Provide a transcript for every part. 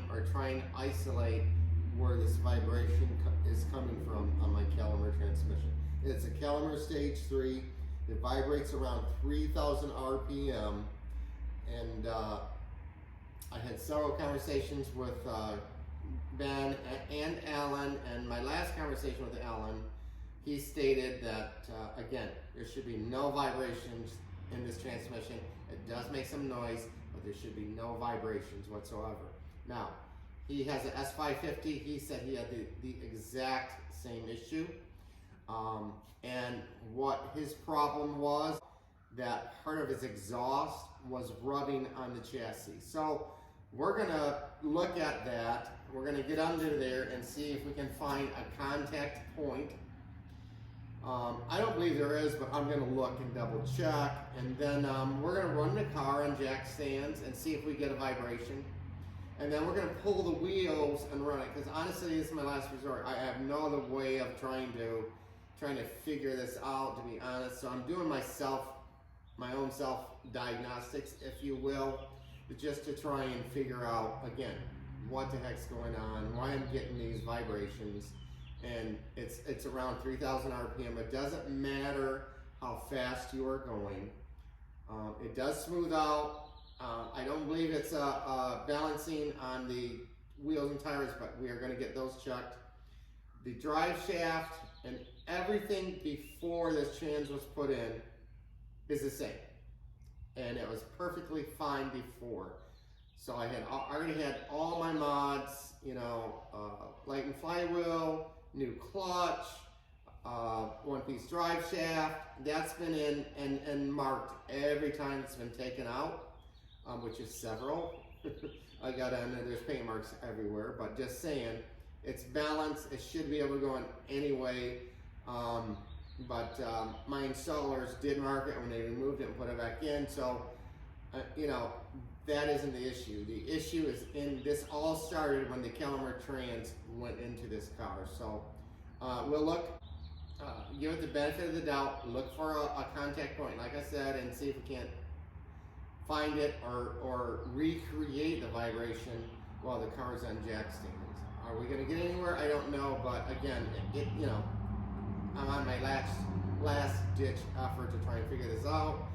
find or try and isolate where this vibration is coming from on my Calimer transmission. It's a Calimer Stage 3. It vibrates around 3,000 RPM, and I had several conversations with Ben and Alan, and my last conversation with Alan, he stated that, again, there should be no vibrations in this transmission. It does make some noise, but there should be no vibrations whatsoever. Now, he has an S550. He said he had the exact same issue. And what his problem was, that part of his exhaust was rubbing on the chassis. So we're gonna look at that. We're gonna get under there and see if we can find a contact point. I don't believe there is, but I'm gonna look and double check. And then we're gonna run the car on jack stands and see if we get a vibration. And then we're gonna pull the wheels and run it, because honestly, this is my last resort. I have no other way of trying to figure this out, to be honest. So I'm doing my own self-diagnostics, if you will, just to try and figure out, again, what the heck's going on, why I'm getting these vibrations. And it's around 3,000 RPM. It doesn't matter how fast you are going. It does smooth out. I don't believe it's balancing on the wheels and tires, but we are going to get those checked. The drive shaft and everything before this trans was put in is the same, and it was perfectly fine before. So I already had all my mods, you know, light and flywheel, new clutch, one-piece drive shaft. That's been in and marked every time it's been taken out, which is several. I got on there, there's paint marks everywhere, but just saying, it's balanced. It should be able to go in any way. But my installers did mark it when they removed it and put it back in. So, you know, that isn't the issue. The issue is this all started when the Calimer trans went into this car. So we'll look, give it the benefit of the doubt, look for a contact point, like I said, and see if we can't find it or recreate the vibration while the car's on jack stands. Are we going to get anywhere? I don't know, but again, you know, I'm on my last ditch effort to try and figure this out.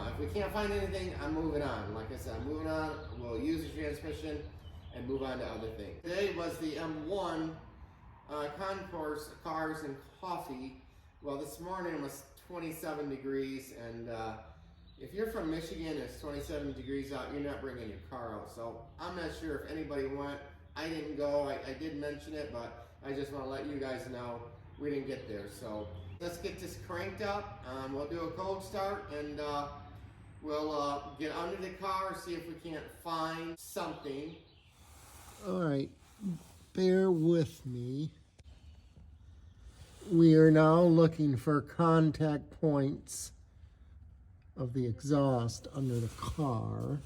If we can't find anything, I'm moving on. Like I said, I'm moving on. We'll use the transmission and move on to other things. Today was the M1 concourse cars and coffee. Well, this morning was 27 degrees, and if you're from Michigan and it's 27 degrees out, you're not bringing your car out. So I'm not sure if anybody went. I didn't go. I did mention it, but I just want to let you guys know we didn't get there. So let's get this cranked up. We'll do a cold start, and we'll get under the car, see if we can't find something. All right, bear with me. We are now looking for contact points of the exhaust under the car.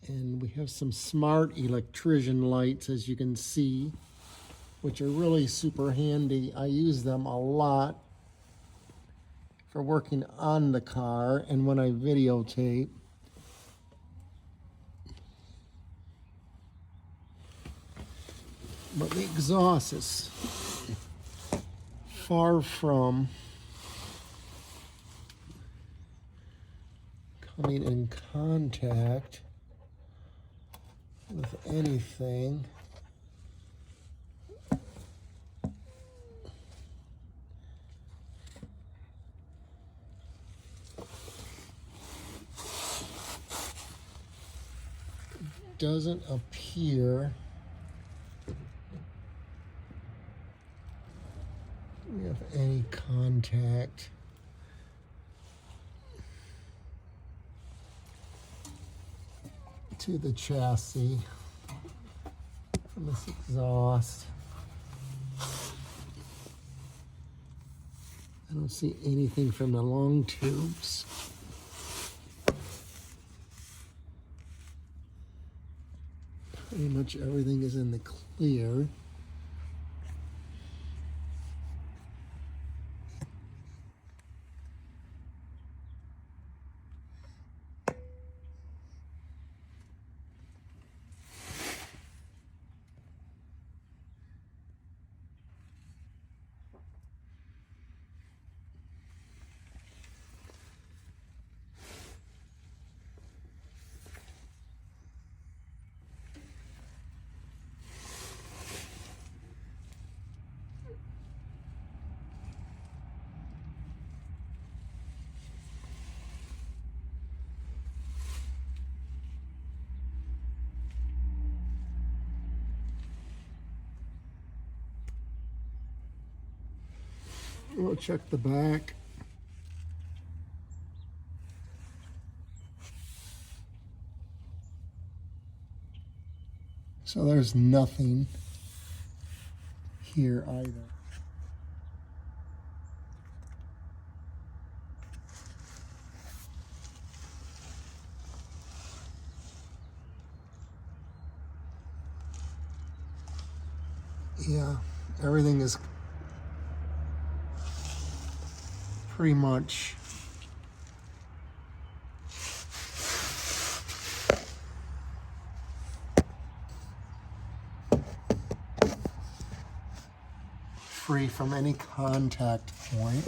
And we have some Smart Electrician lights, as you can see, which are really super handy. I use them a lot for working on the car and when I videotape. But the exhaust is far from coming in contact with anything. Doesn't appear we have any contact. To the chassis from this exhaust. I don't see anything from the long tubes. Pretty much everything is in the clear. We'll check the back. So there's nothing here either. Yeah, everything is pretty much free from any contact point.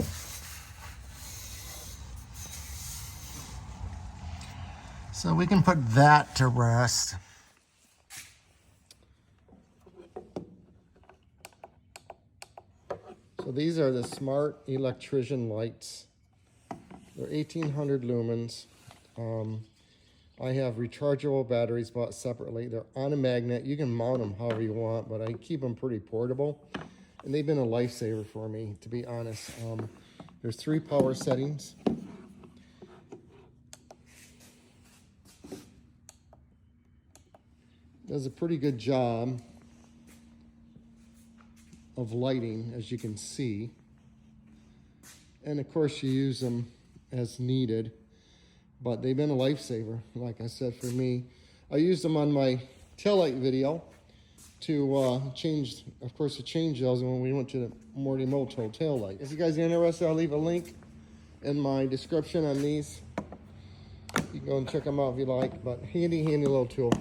So we can put that to rest. So these are the Smart Electrician lights. They're 1800 lumens. I have rechargeable batteries bought separately. They're on a magnet. You can mount them however you want, but I keep them pretty portable. And they've been a lifesaver for me, to be honest. There's 3 power settings. Does a pretty good job of lighting, as you can see. And of course you use them as needed, but they've been a lifesaver, like I said, for me. I used them on my taillight video to change, of course, to change those when we went to the Morty Moto taillight. If you guys are interested, I'll leave a link in my description on these. You can go and check them out if you like, but handy little tool.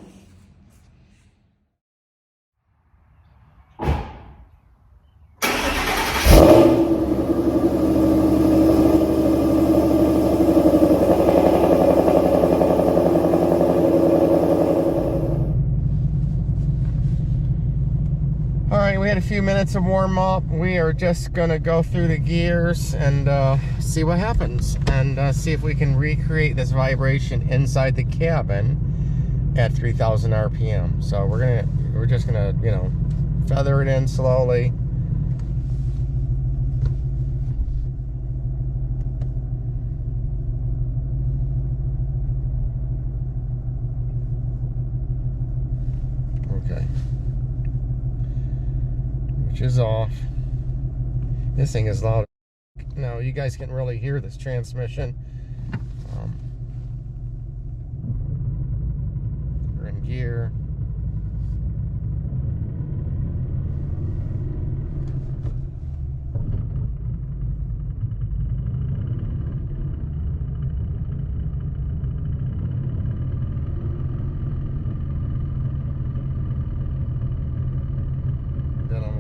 We had a few minutes of warm up. We are just gonna go through the gears and see what happens, and see if we can recreate this vibration inside the cabin at 3,000 RPM. So we're just gonna, you know, feather it in slowly. Okay. Which is off. This thing is loud. Now you guys can really hear this transmission. We're in gear.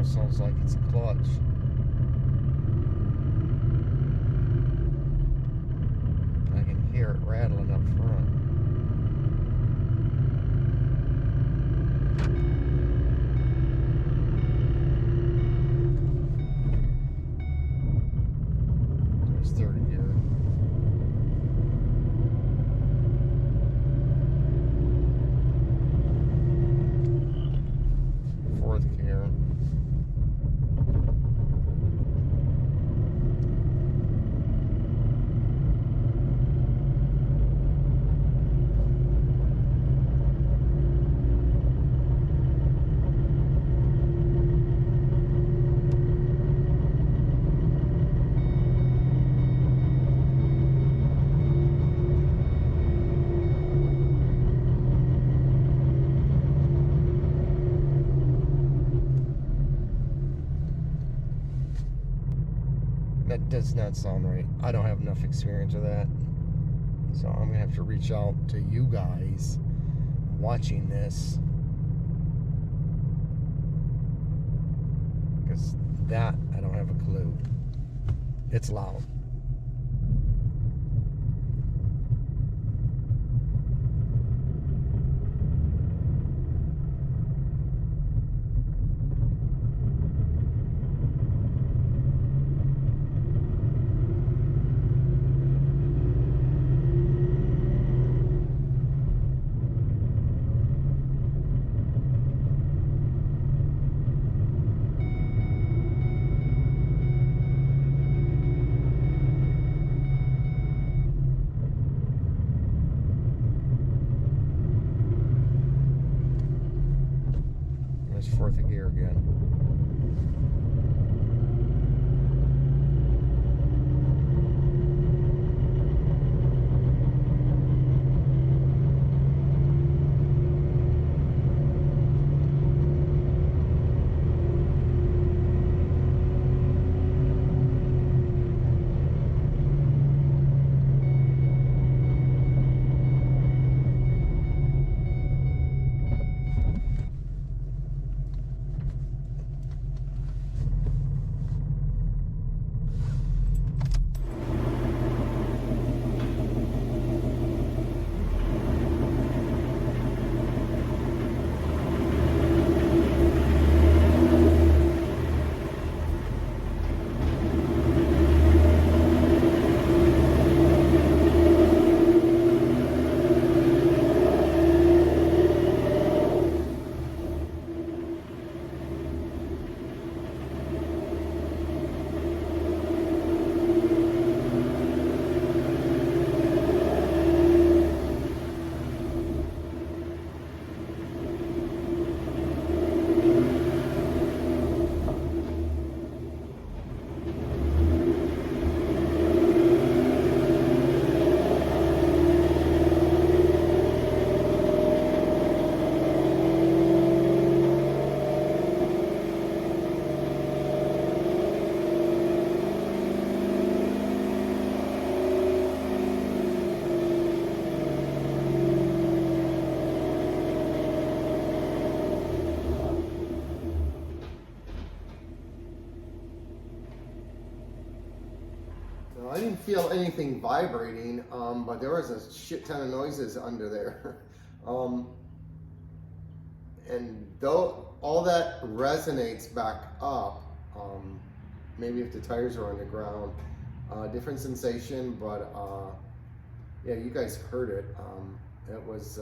Sounds like it's a clutch. I can hear it rattling up front. There's third gear. Fourth gear. That does not sound right. I don't have enough experience with that. So I'm gonna have to reach out to you guys watching this, because that I don't have a clue. It's loud. I didn't feel anything vibrating, but there was a shit ton of noises under there. And though all that resonates back up, maybe if the tires are on the ground, different sensation, but yeah, you guys heard it. It was,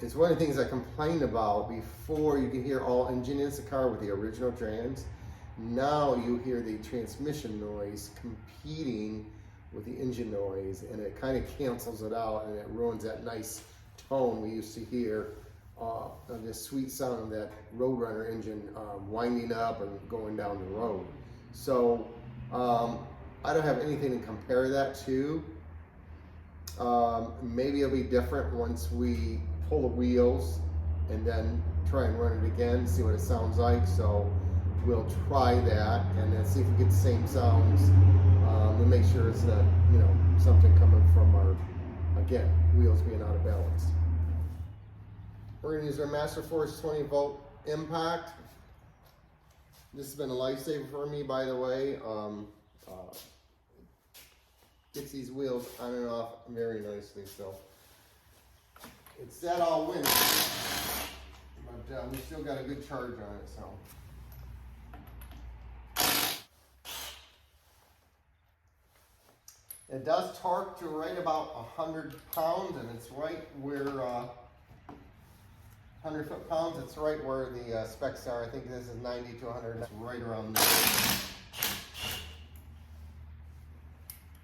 it's one of the things I complained about before. You could hear all engine in the car with the original trans. Now you hear the transmission noise competing with the engine noise, and it kind of cancels it out, and it ruins that nice tone we used to hear, this sweet sound of that Roadrunner engine winding up and going down the road. So I don't have anything to compare that to. Maybe it'll be different once we pull the wheels and then try and run it again, see what it sounds like. So we'll try that and then see if we get the same sounds. We'll make sure it's not, you know, something coming from our, again, wheels being out of balance. We're going to use our Master Force 20 volt impact. This has been a lifesaver for me, by the way. Gets these wheels on and off very nicely, so it's set all winter, but we still got a good charge on it, so. It does torque to right about 100 pounds, and it's right where 100 foot-pounds. It's right where the specs are. I think this is 90 to 100. That's right around there.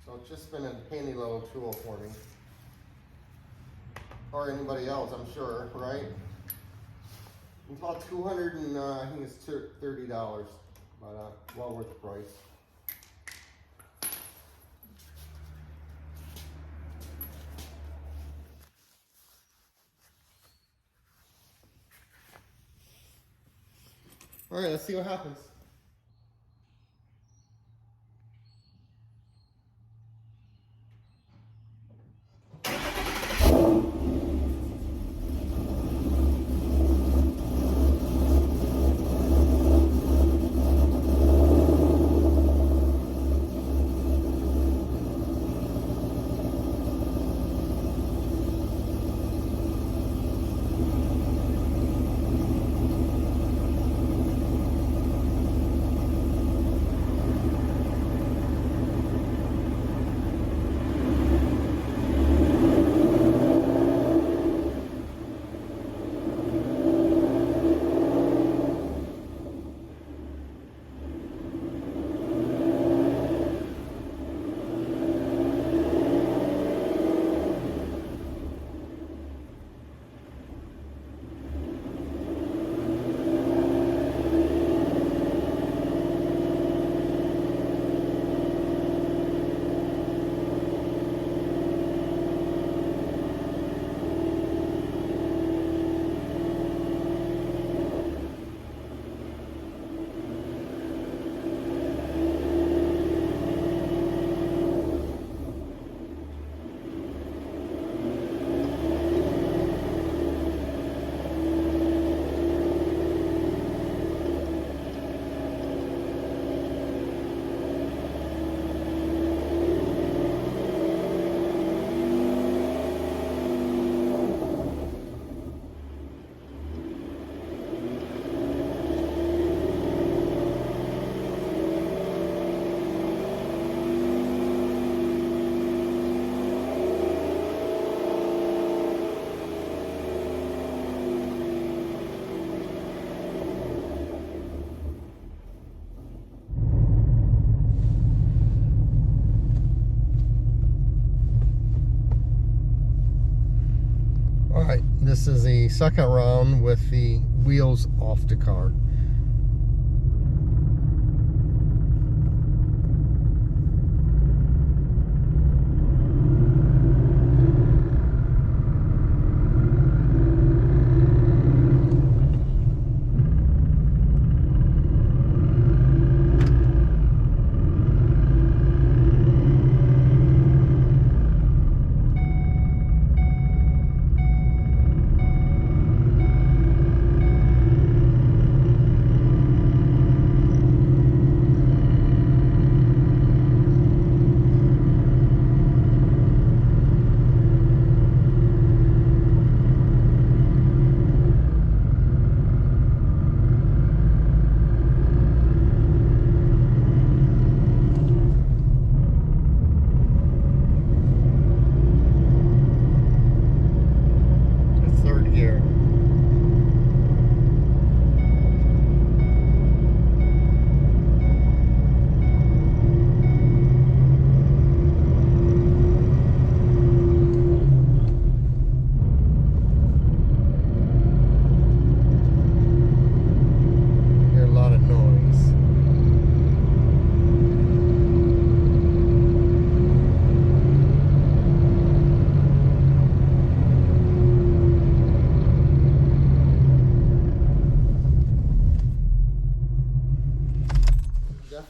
So it's just been a handy little tool for me, or anybody else, I'm sure, right? It's about $200 and I think it's $30, but well worth the price. All right, let's see what happens. This is the second round with the wheels off the car.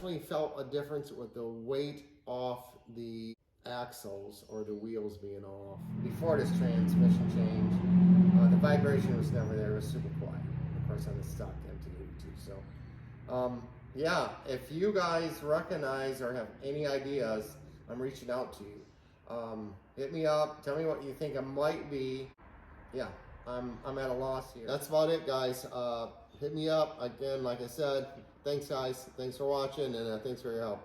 definitely felt a difference with the weight off the axles or the wheels being off. Before this transmission change, the vibration was never there. It was super quiet. Of course, on the stock MT82. So, yeah, if you guys recognize or have any ideas, I'm reaching out to you. Hit me up. Tell me what you think it might be. Yeah, I'm at a loss here. That's about it, guys. Hit me up again. Like I said, thanks, guys. Thanks for watching, and thanks for your help.